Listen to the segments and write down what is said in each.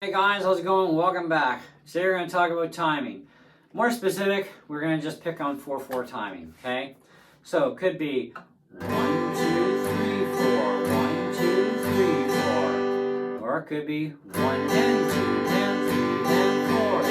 Hey guys, how's it going? Welcome back. Today we're going to talk about timing. More specific, we're going to just pick on 4/4 timing, okay? So it could be 1, 2, 3, 4, 1, 2, 3, 4. Or it could be 1 and 2 and 3 and 4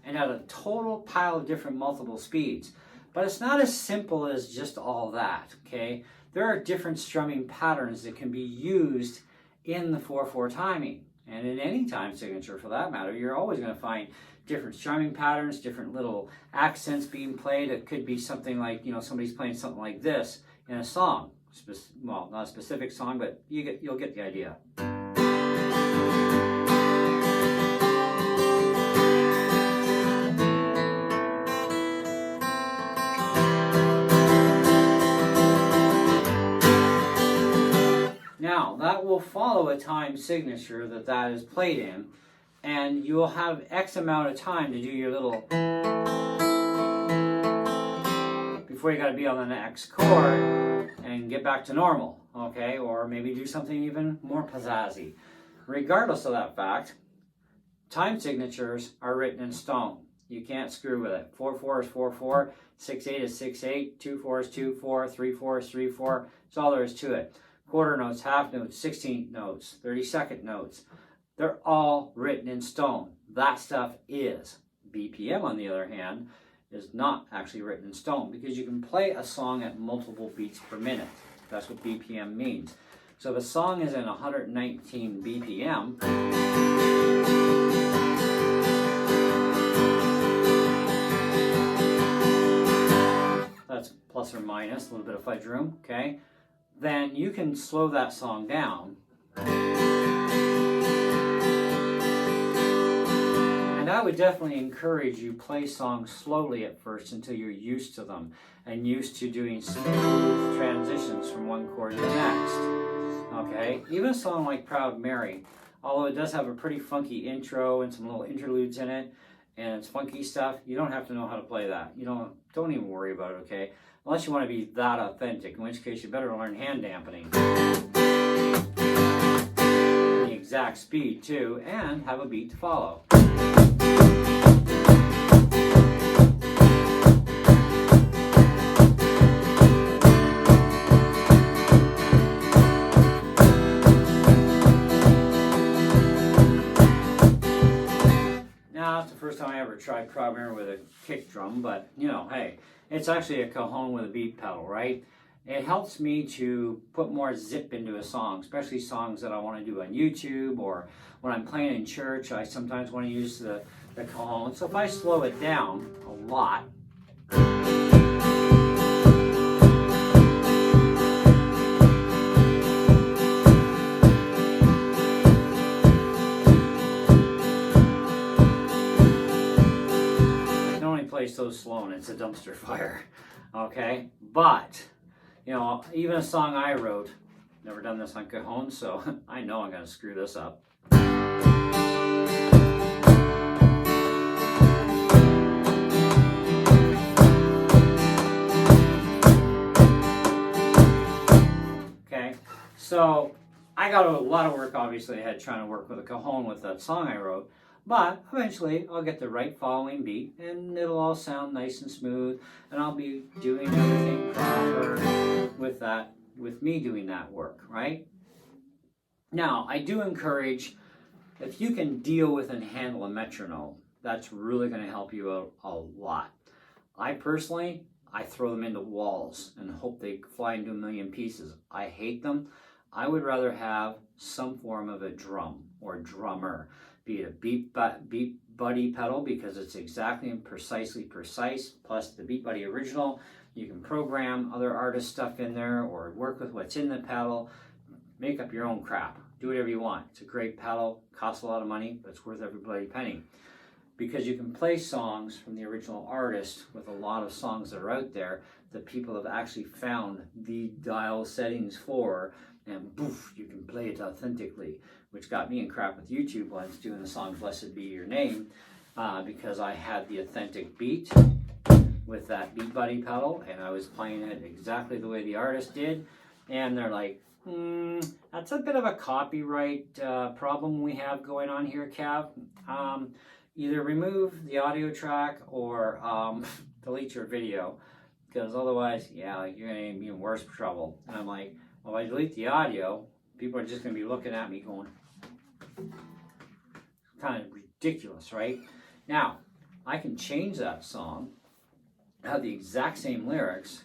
and at a total pile of different multiple speeds. But it's not as simple as just all that, okay? There are different strumming patterns that can be used in the 4/4 timing. And in any time signature for that matter, you're always going to find different strumming patterns, different little accents being played. It could be something like, somebody's playing something like this in a song. Well, not a specific song, but you'll get the idea. Now, that will follow a time signature that is played in, and you will have X amount of time to do your little before you got to be on the next chord and get back to normal, okay? Or maybe do something even more pizzazzy. Regardless of that fact, time signatures are written in stone. You can't screw with it. 4/4 is 4/4, 6/8 is 6/8, 2/4 is 2/4, 3/4 is 3/4. That's all there is to it. Quarter notes, half notes, 16th notes, 32nd notes. They're all written in stone. That stuff is. BPM, on the other hand, is not actually written in stone because you can play a song at multiple beats per minute. That's what BPM means. So if a song is in 119 BPM, that's plus or minus, a little bit of fudge room, okay? Then you can slow that song down. And I would definitely encourage you play songs slowly at first until you're used to them and used to doing smooth transitions from one chord to the next. Okay? Even a song like Proud Mary, although it does have a pretty funky intro and some little interludes in it, and it's funky stuff, you don't have to know how to play that. Don't even worry about it, okay? Unless you want to be that authentic, in which case you better learn hand dampening. The exact speed too, and have a beat to follow. Now, that's the first time I ever tried Proud Mary with a kick drum, but hey, it's actually a cajon with a beat pedal, right? It helps me to put more zip into a song, especially songs that I want to do on YouTube or when I'm playing in church. I sometimes want to use the cajon. So if I slow it down a lot, so slow and it's a dumpster fire, okay? But even a song I wrote, never done this on cajon, so I know I'm gonna screw this up. Okay, so I got a lot of work obviously ahead trying to work with a cajon with that song I wrote. But eventually I'll get the right following beat and it'll all sound nice and smooth and I'll be doing everything proper with me doing that work, right? Now, I do encourage, if you can deal with and handle a metronome, that's really going to help you out a lot. I personally throw them into walls and hope they fly into a million pieces. I hate them. I would rather have some form of a drum or drummer. Be it a beat buddy pedal because it's exactly and precisely precise, plus the Beat Buddy original. You can program other artist stuff in there or work with what's in the pedal. Make up your own crap. Do whatever you want. It's a great pedal, costs a lot of money, but it's worth every bloody penny. Because you can play songs from the original artist with a lot of songs that are out there that people have actually found the dial settings for, and boof, you can play it authentically, which got me in crap with YouTube once doing the song Blessed Be Your Name, because I had the authentic beat with that Beat Buddy pedal and I was playing it exactly the way the artist did, and they're like, That's a bit of a copyright problem we have going on here, Cav. Either remove the audio track or delete your video, because otherwise, yeah, you're going to be in worse trouble. And I'm like, well, if I delete the audio, people are just going to be looking at me going, kind of ridiculous, right? Now, I can change that song, have the exact same lyrics,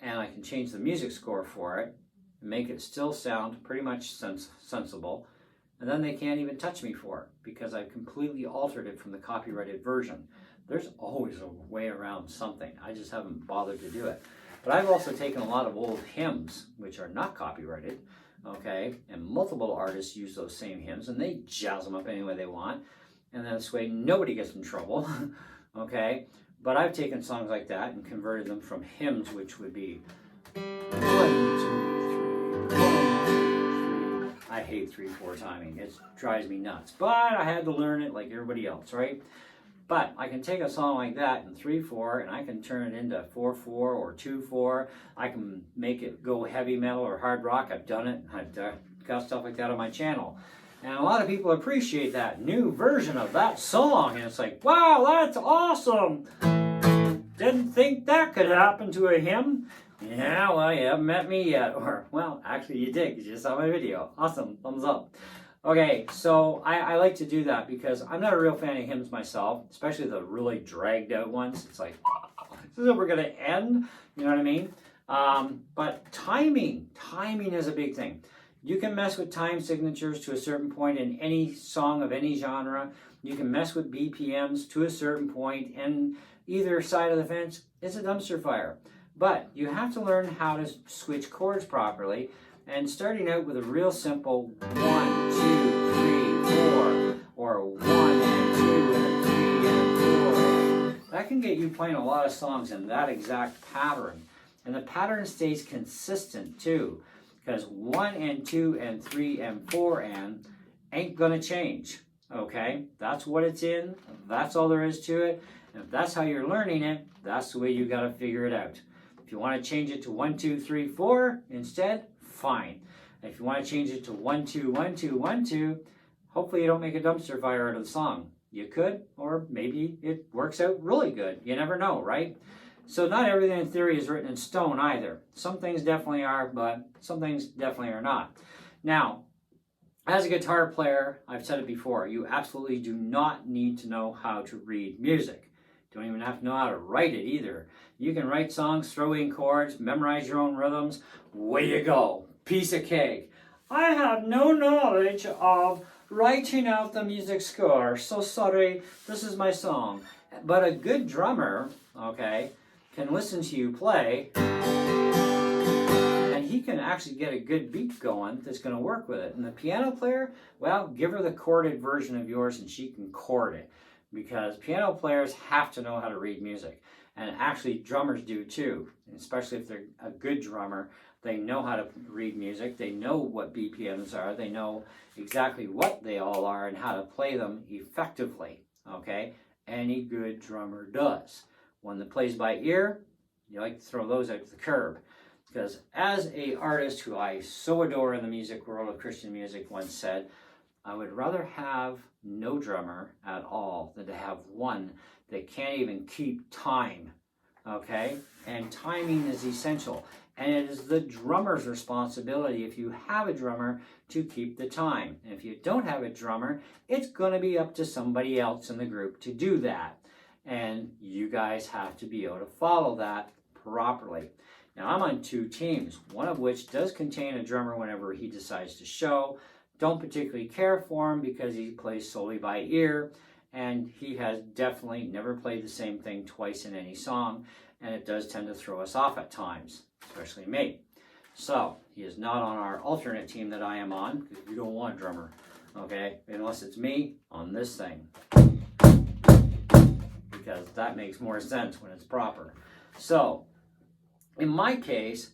and I can change the music score for it, and make it still sound pretty much sensible, and then they can't even touch me for it because I've completely altered it from the copyrighted version. There's always a way around something. I just haven't bothered to do it. But I've also taken a lot of old hymns, which are not copyrighted, okay, and multiple artists use those same hymns, and they jazz them up any way they want, and then this way nobody gets in trouble, okay? But I've taken songs like that and converted them from hymns, which would be 1, 2, 3, 1, 2, 3. I hate 3/4 timing. It drives me nuts. But I had to learn it like everybody else, right? But I can take a song like that in 3/4 and I can turn it into 4/4 or 2/4. I can make it go heavy metal or hard rock. I've done it. I've got stuff like that on my channel. And a lot of people appreciate that new version of that song. And it's like, wow, that's awesome. Didn't think that could happen to a hymn. Yeah, well, you haven't met me yet. Or, well, actually you did because you saw my video. Awesome. Thumbs up. Okay, so I like to do that because I'm not a real fan of hymns myself, especially the really dragged out ones. It's like, this is how we're going to end. You know what I mean? But timing is a big thing. You can mess with time signatures to a certain point in any song of any genre. You can mess with BPMs to a certain point, and either side of the fence is a dumpster fire. But you have to learn how to switch chords properly, and starting out with a real simple 1, 2, 3, 4, or 1 and 2 and 3 and 4. That can get you playing a lot of songs in that exact pattern. And the pattern stays consistent too, because 1 and 2 and 3 and 4 and ain't gonna change, okay? That's what it's in, that's all there is to it, and if that's how you're learning it, that's the way you gotta figure it out. If you wanna change it to 1, 2, 3, 4 instead, fine. If you wanna change it to 1, 2, 1, 2, 1, 2, hopefully you don't make a dumpster fire out of the song. You could, or maybe it works out really good. You never know, right? So not everything in theory is written in stone either. Some things definitely are, but some things definitely are not. Now, as a guitar player, I've said it before, you absolutely do not need to know how to read music. Don't even have to know how to write it either. You can write songs, throw in chords, memorize your own rhythms. Way you go. Piece of cake. I have no knowledge of writing out the music score. So sorry, this is my song. But a good drummer, okay, can listen to you play, and he can actually get a good beat going that's going to work with it. And the piano player, well, give her the chorded version of yours and she can chord it, because piano players have to know how to read music, and actually drummers do too, especially if they're a good drummer. They know how to read music, they know what BPMs are, they know exactly what they all are and how to play them effectively, okay? Any good drummer does. One that plays by ear, you like to throw those out to the curb. Because as an artist who I so adore in the music world of Christian music once said, I would rather have no drummer at all than to have one that can't even keep time, okay? And timing is essential. And it is the drummer's responsibility, if you have a drummer, to keep the time. And if you don't have a drummer, it's going to be up to somebody else in the group to do that. And you guys have to be able to follow that properly. Now, I'm on 2 teams, one of which does contain a drummer whenever he decides to show. Don't particularly care for him because he plays solely by ear, and he has definitely never played the same thing twice in any song, and it does tend to throw us off at times, especially me. So, he is not on our alternate team that I am on, because you don't want a drummer, okay? Unless it's me on this thing, because that makes more sense when it's proper. So, in my case,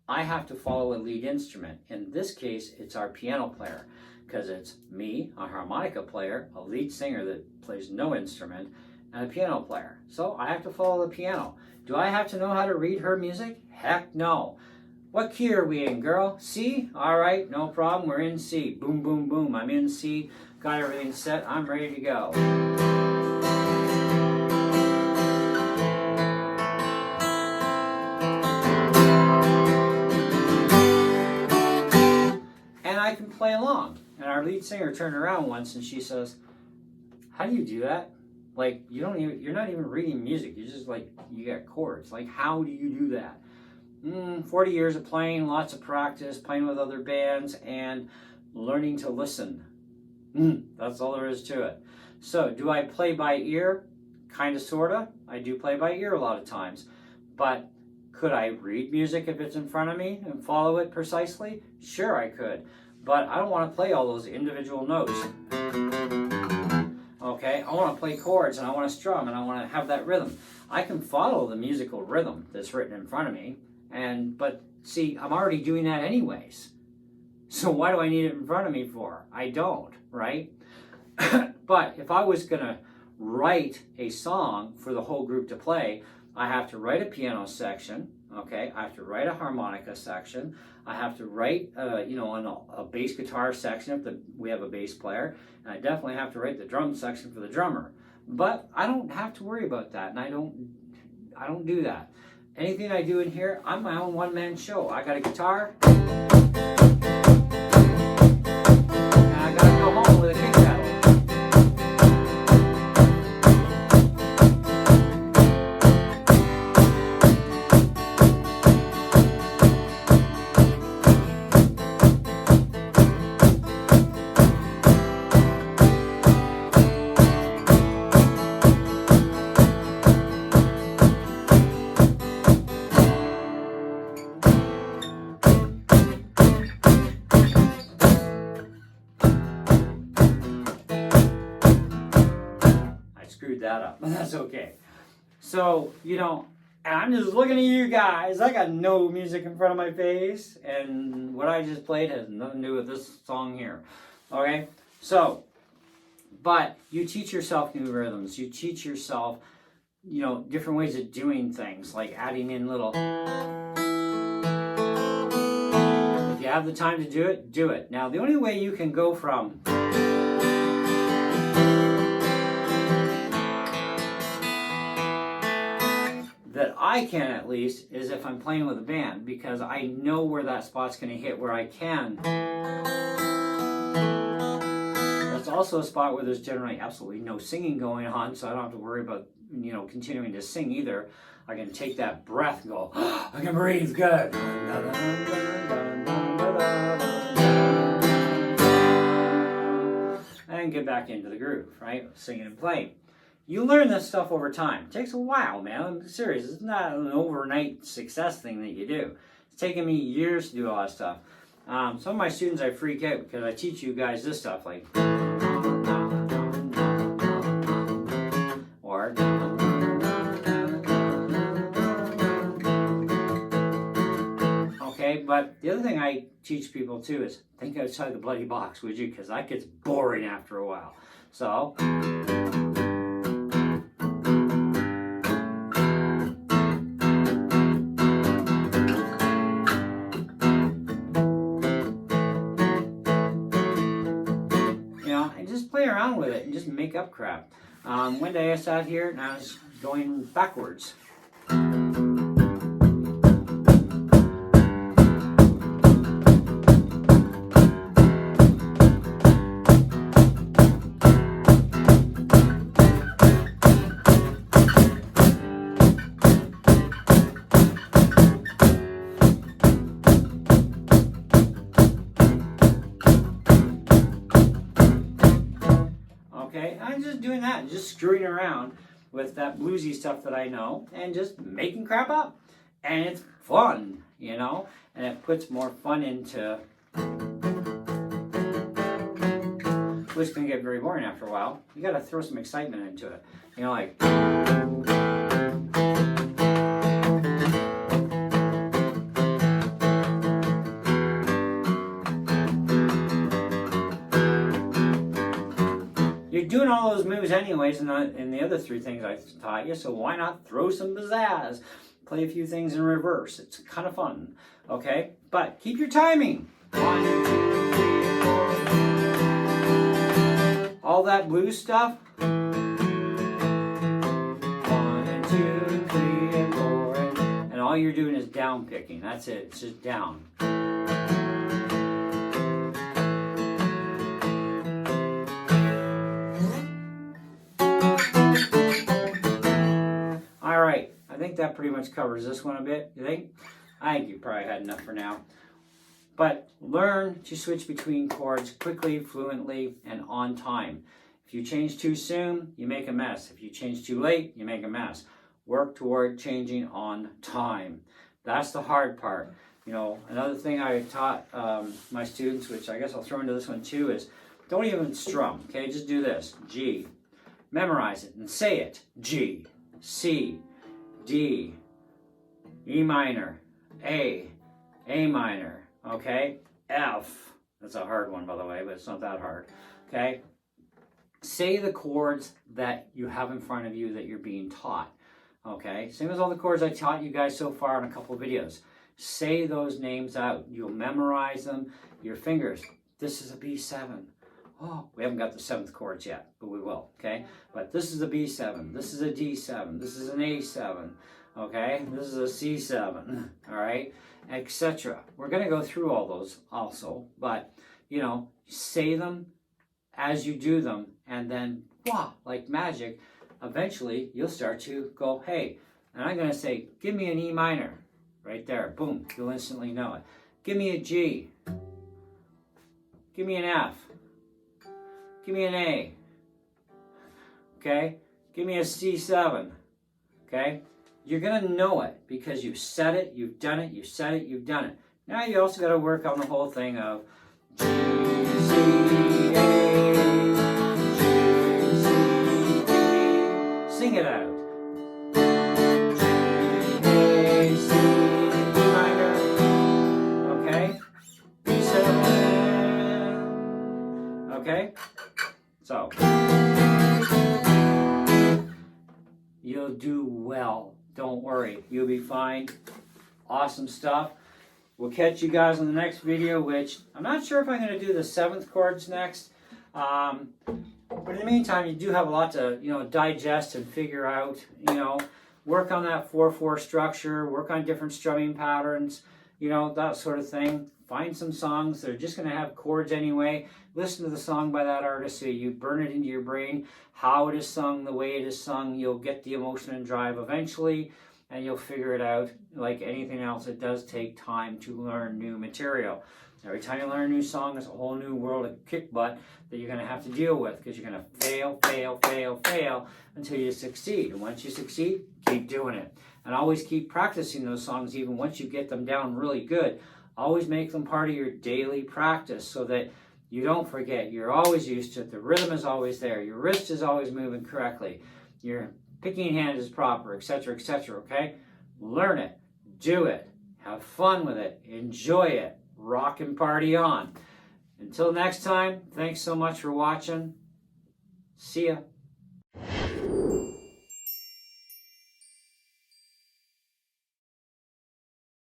I have to follow a lead instrument. In this case, it's our piano player, because it's me, a harmonica player, a lead singer that plays no instrument, and a piano player. So I have to follow the piano. Do I have to know how to read her music? Heck no. What key are we in, girl? C? All right, no problem. We're in C. Boom, boom, boom. I'm in C. Got everything set. I'm ready to go. And I can play along. And our lead singer turned around once and she says, "How do you do that? Like, you're not even reading music. You're just like, you got chords. Like, how do you do that?" 40 years of playing, lots of practice, playing with other bands, and learning to listen. That's all there is to it. So, do I play by ear? Kind of, sort of. I do play by ear a lot of times. But could I read music if it's in front of me and follow it precisely? Sure, I could. But I don't want to play all those individual notes. Okay, I want to play chords and I want to strum and I want to have that rhythm. I can follow the musical rhythm that's written in front of me, but see, I'm already doing that anyways. So why do I need it in front of me for? I don't, right? But if I was going to write a song for the whole group to play, I have to write a piano section, okay? I have to write a harmonica section. I have to write, a bass guitar section if we have a bass player. And I definitely have to write the drum section for the drummer. But I don't have to worry about that, and I don't do that. Anything I do in here, I'm my own one-man show. I got a guitar, and I got to go home with a kick pedal. Screwed that up, but that's okay. So, and I'm just looking at you guys. I got no music in front of my face, and what I just played has nothing to do with this song here. Okay? So, but you teach yourself new rhythms. You teach yourself, different ways of doing things, like adding in little. If you have the time to do it, do it. Now, the only way you can go from that I can, at least, is if I'm playing with a band, because I know where that spot's going to hit, where I can. That's also a spot where there's generally absolutely no singing going on, so I don't have to worry about, continuing to sing either. I can take that breath and go, I can breathe good. And get back into the groove, right? Singing and playing. You learn this stuff over time. It takes a while, man. I'm serious. It's not an overnight success thing that you do. It's taken me years to do all that stuff. Some of my students, I freak out because I teach you guys this stuff, like, or, okay. But the other thing I teach people too is think outside the bloody box, would you? Because that gets boring after a while. So. Play around with it and just make up crap. One day I sat here and I was going backwards. I'm just doing that, just screwing around with that bluesy stuff that I know and just making crap up. And it's fun, and it puts more fun into, which can get very boring after a while. You gotta throw some excitement into it. Like, you're doing all those moves anyways in the other three things I taught you, so why not throw some pizzazz? play a few things in reverse. It's kind of fun, okay? But keep your timing. 1, 2, 3, 4. All that blues stuff. 1 and 2, 3 and 4, and all you're doing is down picking. That's it. It's just down. All right. I think that pretty much covers this one a bit. You think? I think you probably had enough for now. But learn to switch between chords quickly, fluently, and on time. If you change too soon, you make a mess. If you change too late, you make a mess. Work toward changing on time. That's the hard part. You know, another thing I taught my students, which I guess I'll throw into this one too, is don't even strum. Okay, just do this. G. Memorize it and say it. G, C, D, E minor, A minor. Okay, F. That's a hard one, by the way, but it's not that hard. Okay, say the chords that you have in front of you that you're being taught. Okay, same as all the chords I taught you guys so far in a couple of videos. Say those names out. You'll memorize them. Your fingers. This is a B7. Oh, we haven't got the 7th chords yet, but we will. Okay, but this is a B7. This is a D7. This is an A7. Okay, this is a C7. All right, etc. We're going to go through all those also, but you know, say them as you do them, and then wow, like magic, eventually you'll start to go, hey, and I'm going to say, give me an E minor, right there, boom, you'll instantly know it. Give me a G, give me an F, give me an A, okay, give me a C7, okay. You're going to know it because you've said it, you've done it, you've said it, you've done it. Now you also got to work on the whole thing of G, C, A, G, C, A. Sing it out. G, A, C, E minor. Okay? B7. Okay? So, you'll do well. Don't worry, you'll be fine. Awesome stuff. We'll catch you guys on the next video, which I'm not sure if I'm going to do the 7th chords next. But in the meantime, you do have a lot to, you know, digest and figure out. You know, work on that 4/4 structure. Work on different strumming patterns. You know, that sort of thing. Find some songs that are just going to have chords anyway. Listen to the song by that artist so you burn it into your brain. How it is sung, the way it is sung. You'll get the emotion and drive eventually, and you'll figure it out. Like anything else, it does take time to learn new material. Every time you learn a new song, it's a whole new world of kick butt that you're going to have to deal with, because you're going to fail until you succeed. And once you succeed, keep doing it. And always keep practicing those songs even once you get them down really good. Always make them part of your daily practice so that you don't forget. You're always used to it. The rhythm is always there. Your wrist is always moving correctly. Your picking hand is proper, etc., etc., okay? Learn it. Do it. Have fun with it. Enjoy it. Rock and party on. Until next time, thanks so much for watching. See ya.